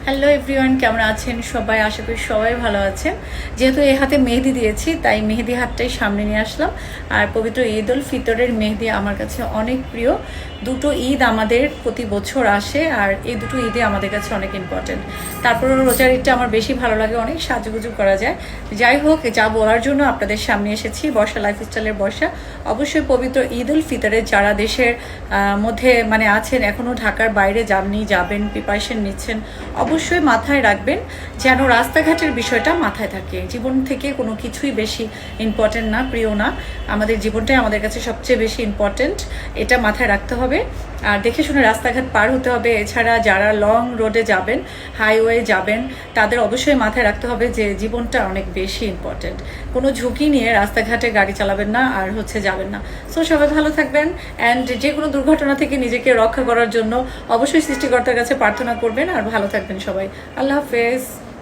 Hello everyone, কেমন আছেন সবাই? আশা করি সবাই ভালো আছেন। যেহেতু এই হাতে মেহেদি দিয়েছি তাই মেহেদি হাতটাই সামনে নিয়ে আসলাম। আর পবিত্র ঈদ উল ফিতরের মেহেদি আমার কাছে অনেক প্রিয়। দুটো ঈদ আমাদের প্রতি বছর আসে আর এই দুটো ঈদে আমাদের কাছে অনেক ইম্পর্টেন্ট। তারপরও রোজার ঈদটা আমার বেশি ভালো লাগে, অনেক সাজুগুজু করা যায়। যাই হোক, যা বলার জন্য আপনাদের সামনে এসেছি, বর্ষা লাইফস্টাইলের বর্ষা। অবশ্যই পবিত্র ঈদ উল ফিতরের যারা দেশের মধ্যে আছেন, এখনও ঢাকার বাইরে যাননি, যাবেন, প্রিপারেশন নিচ্ছেন, অবশ্যই মাথায় রাখবেন যেন রাস্তাঘাটের বিষয়টা মাথায় থাকে। জীবন থেকে কোনো কিছুই বেশি ইম্পর্টেন্ট না, প্রিয় না। আমাদের জীবনটাই আমাদের কাছে সবচেয়ে বেশি ইম্পর্টেন্ট, এটা মাথায় রাখতে হবে। আর দেখে শুনে রাস্তাঘাট পার হতে হবে। এছাড়া যারা লং রোডে যাবেন, হাইওয়ে যাবেন, তাদের অবশ্যই মাথায় রাখতে হবে যে জীবনটা অনেক বেশি ইম্পর্টেন্ট। কোনো ঝুঁকি নিয়ে রাস্তাঘাটে গাড়ি চালাবেন না আর যাবেন না। সো সবাই ভালো থাকবেন অ্যান্ড যে কোনো দুর্ঘটনা থেকে নিজেকে রক্ষা করার জন্য অবশ্যই সৃষ্টিকর্তার কাছে প্রার্থনা করবেন আর ভালো থাকবেন সবাই। আল্লাহ হাফেজ।